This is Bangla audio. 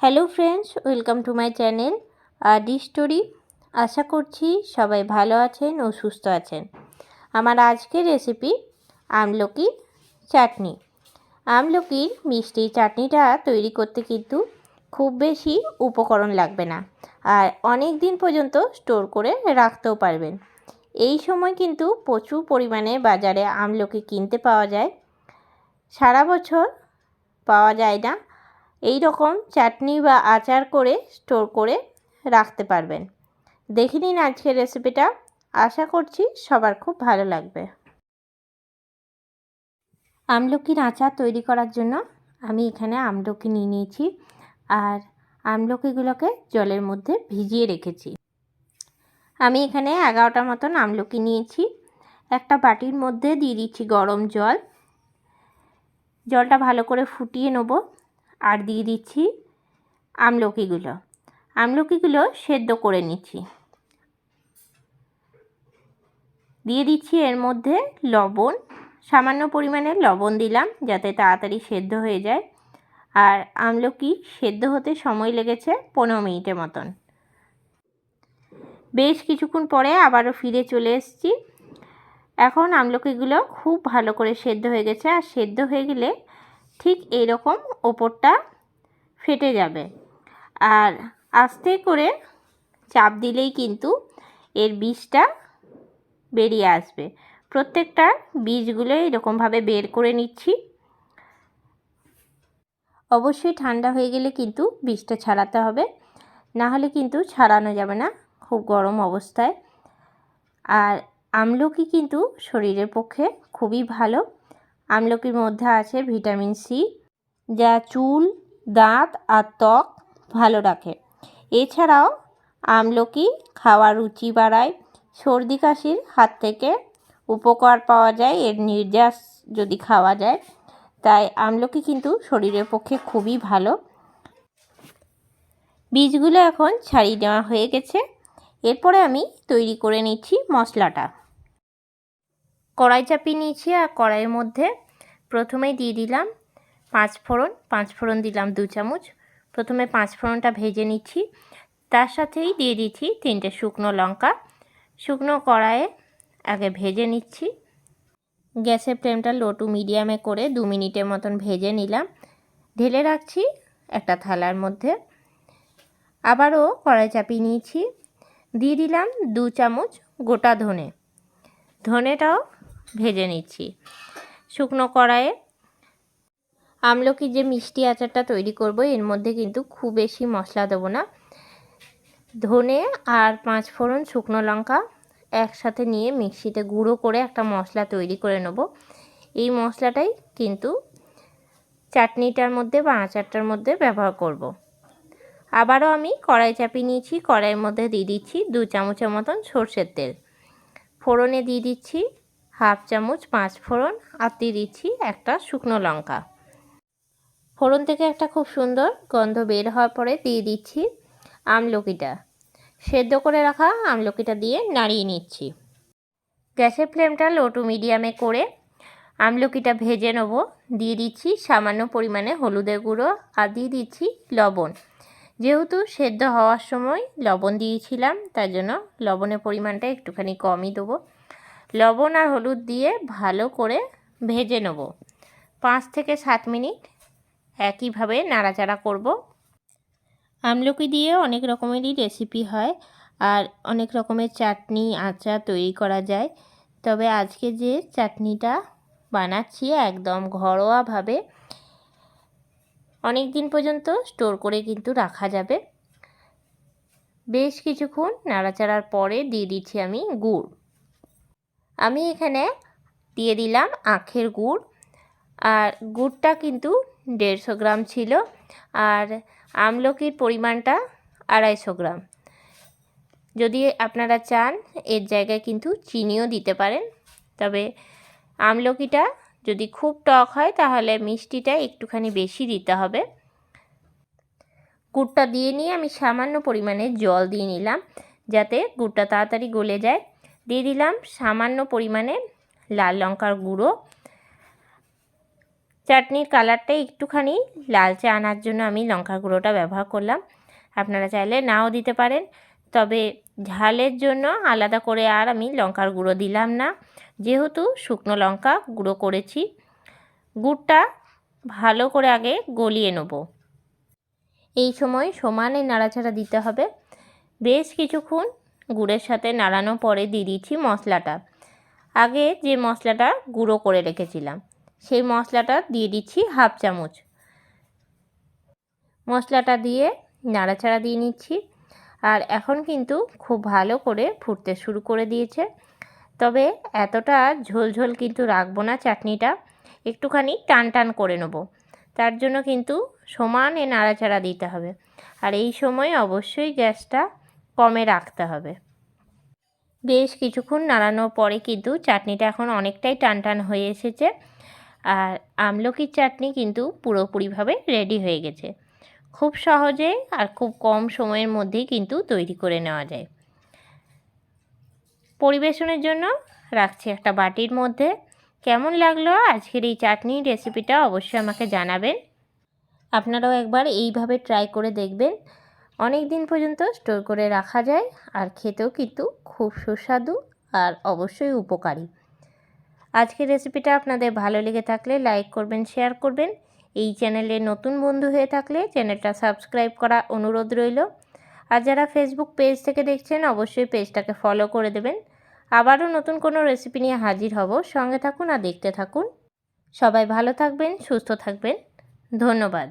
Hello friends, welcome to my channel D story. আশা করছি সবাই ভালো আছেন ও সুস্থ আছেন। আমার আজকের রেসিপি আমলকি চাটনি। আমলকির মিষ্টি চাটনিটা তৈরি করতে কিন্তু খুব বেশি উপকরণ লাগবে না, আর অনেক দিন পর্যন্ত স্টোর করে রাখতেও পারবেন। এই সময় কিন্তু প্রচুর পরিমাণে বাজারে আমলকি কিনতে পাওয়া যায়, সারা বছর পাওয়া যায় না। এই রকম চাটনি বা আচার করে স্টোর করে রাখতে পারবেন। দেখে নিন আজকের রেসিপিটা, আশা করছি সবার খুব ভালো লাগবে। আমলকির আচার তৈরি করার জন্য আমি এখানে আমলকি নিয়ে নিয়েছি, আর আমলকিগুলোকে জলের মধ্যে ভিজিয়ে রেখেছি। আমি এখানে 11টা মতন আমলকি নিয়েছি। একটা বাটির মধ্যে দিয়ে দিচ্ছি গরম জল। জলটা ভালো করে ফুটিয়ে নেব, আর দিয়ে দিচ্ছি আমলকিগুলো সেদ্ধ করে নিচ্ছি। দিয়ে দিচ্ছি এর মধ্যে লবণ, সামান্য পরিমাণে লবণ দিলাম যাতে তাড়াতাড়ি সেদ্ধ হয়ে যায়। আর আমলকি সেদ্ধ হতে সময় লেগেছে 15 মিনিটের মতন। বেশ কিছুক্ষণ পরে আবারও ফিরে চলে এসেছি। এখন আমলকিগুলো খুব ভালো করে সেদ্ধ হয়ে গেছে, আর সেদ্ধ হয়ে গেলে ঠিক এইরকম ওপরটা ফেটে যাবে, আর আস্তে করে চাপ দিলেই কিন্তু এর বীজটা বেরিয়ে আসবে। প্রত্যেকটা বীজগুলো এরকমভাবে বের করে নিচ্ছি। অবশ্যই ঠান্ডা হয়ে গেলে কিন্তু বীজটা ছাড়াতে হবে, না হলে কিন্তু ছাড়ানো যাবে না খুব গরম অবস্থায়। আর আমলকি কিন্তু শরীরের পক্ষে খুবই ভালো। আমলকির মধ্যে আছে ভিটামিন সি, যা চুল, দাঁত আর ত্বক ভালো রাখে। এছাড়াও আমলকি খাওয়ার রুচি বাড়ায়, সর্দি কাশির হাত থেকে উপকার পাওয়া যায় এর নির্যাস যদি খাওয়া যায়। তাই আমলকি কিন্তু শরীরের পক্ষে খুবই ভালো। বীজগুলো এখন ছাড়িয়ে নেওয়া হয়ে গেছে। এরপরে আমি তৈরি করে নিচ্ছি মশলাটা। কড়াই চাপিয়ে নিয়েছি, আর কড়াইয়ের মধ্যে প্রথমেই দিয়ে দিলাম 5 ফোড়ন দিলাম 2 চামচ। প্রথমে 5 ফোড়নটা ভেজে নিচ্ছি। তার সাথেই দিয়ে দিচ্ছি 3টে শুকনো লঙ্কা। শুকনো কড়াইয়ে আগে ভেজে নিচ্ছি। গ্যাসের ফ্লেমটা লো টু মিডিয়ামে করে 2 মিনিটের মতন ভেজে নিলাম। ঢেলে রাখছি একটা থালার মধ্যে। আবারও কড়াই চাপিয়ে নিয়েছি, দিয়ে দিলাম 2 চামচ গোটা ধনেটাও ভেজে নিচ্ছি শুকনো কড়াইয়ে। আমলকির যে মিষ্টি আচারটা তৈরি করব, এর মধ্যে কিন্তু খুব বেশি মশলা দেবো না। ধনে আর 5 ফোড়ন শুকনো লঙ্কা একসাথে নিয়ে মিক্সিতে গুঁড়ো করে একটা মশলা তৈরি করে নেব। এই মশলাটাই কিন্তু চাটনিটার মধ্যে বা আচারটার মধ্যে ব্যবহার করব। আবারও আমি কড়াই চাপিয়ে নিয়েছি। কড়াইয়ের মধ্যে দিয়ে দিচ্ছি 2 চামচের মতন সর্ষের তেল। ফোড়নে দিয়ে দিচ্ছি 1/2 চামচ 5 ফোড়ন, আর দিয়ে দিচ্ছি একটা শুকনো লঙ্কা। ফোড়ন থেকে একটা খুব সুন্দর গন্ধ বের হওয়ার পরে দিয়ে দিচ্ছি আমলকিটা। সেদ্ধ করে রাখা আমলকিটা দিয়ে নাড়িয়ে নিচ্ছি। গ্যাসের ফ্লেমটা লো টু মিডিয়ামে করে আমলকিটা ভেজে নেব। দিয়ে দিচ্ছি সামান্য পরিমাণে হলুদের গুঁড়ো, আর দিয়ে দিচ্ছি লবণ। যেহেতু সেদ্ধ হওয়ার সময় লবণ দিয়েছিলাম, তার জন্য লবণের পরিমাণটা একটুখানি কমই দেবো। লবণ আর হলুদ দিয়ে ভালো করে ভেজে নেব 5 থেকে 7 মিনিট। একইভাবে নাড়াচাড়া করব। আমলকি দিয়ে অনেক রকমেরই রেসিপি হয়, আর অনেক রকমের চাটনি আচার তৈরি করা যায়। তবে আজকে যে চাটনিটা বানাচ্ছি একদম ঘরোয়াভাবে, অনেক দিন পর্যন্ত স্টোর করে কিন্তু রাখা যাবে। বেশ কিছুক্ষণ নাড়াচাড়ার পরে দিয়ে দিচ্ছি আমি গুড়। আমি এখানে দিয়ে দিলাম আখের গুড়, আর গুড়টা কিন্তু 150 গ্রাম ছিল, আর আমলকির পরিমাণটা 250 গ্রাম। যদি আপনারা চান এর জায়গায় কিন্তু চিনিও দিতে পারেন, তবে আমলকিটা যদি খুব টক হয় তাহলে মিষ্টিটা একটুখানি বেশি দিতে হবে। গুড়টা দিয়ে নিয়ে আমি সামান্য পরিমাণে জল দিয়ে নিলাম যাতে গুড়টা তাড়াতাড়ি গলে যায়। দিয়ে দিলাম সামান্য পরিমাণে লাল লঙ্কার গুঁড়ো, চাটনির কালারটা একটুখানি লালচে আনার জন্য আমি লঙ্কার গুঁড়োটা ব্যবহার করলাম। আপনারা চাইলে নাও দিতে পারেন, তবে ঝালের জন্য আলাদা করে আর আমি লঙ্কার গুঁড়ো দিলাম না, যেহেতু শুকনো লঙ্কা গুঁড়ো করেছি। গুড়টা ভালো করে আগে গলিয়ে নেব। এই সময় সমানে নাড়াচাড়া দিতে হবে। বেশ কিছুক্ষণ গুড়ের সাথে নাড়ানোর পরে দিয়ে দিচ্ছি মশলাটা। আগে যে মশলাটা গুঁড়ো করে রেখেছিলাম সেই মশলাটা দিয়ে দিচ্ছি হাফ চামচ। মশলাটা দিয়ে নাড়াচাড়া দিয়ে নিচ্ছি। আর এখন কিন্তু খুব ভালো করে ফুটতে শুরু করে দিয়েছে। তবে এতটা ঝোলঝোল কিন্তু রাখবো না, চাটনিটা একটুখানি টান টান করে নেব। তার জন্য কিন্তু সমানে নাড়াচাড়া দিতে হবে। আর এই সময় অবশ্যই গ্যাসটা কমে রাখতে হবে। বেশ কিছুক্ষণ নাড়ানোর পরে কিন্তু চাটনিটা এখন অনেকটাই টান টান হয়ে এসেছে। আর আমলকির চাটনি কিন্তু পুরোপুরিভাবে রেডি হয়ে গেছে। খুব সহজে আর খুব কম সময়ের মধ্যেই কিন্তু তৈরি করে নেওয়া যায়। পরিবেশনের জন্য রাখছি একটা বাটির মধ্যে। কেমন লাগলো আজকের এই চাটনির রেসিপিটা অবশ্যই আমাকে জানাবেন। আপনারাও একবার এইভাবে ট্রাই করে দেখবেন। অনেক দিন পর্যন্ত স্টোর করে রাখা যায় আর খেতেও কিন্তু খুব সুস্বাদু আর অবশ্যই উপকারী। আজকের রেসিপিটা আপনাদের ভালো লেগে থাকলে লাইক করবেন, শেয়ার করবেন। এই চ্যানেলে নতুন বন্ধু হয়ে থাকলে চ্যানেলটা সাবস্ক্রাইব করা অনুরোধ রইল। আর যারা ফেসবুক পেজ থেকে দেখছেন অবশ্যই পেজটাকে ফলো করে দেবেন। আবারও নতুন কোনো রেসিপি নিয়ে হাজির হব। সঙ্গে থাকুন আর দেখতে থাকুন। সবাই ভালো থাকবেন, সুস্থ থাকবেন। ধন্যবাদ।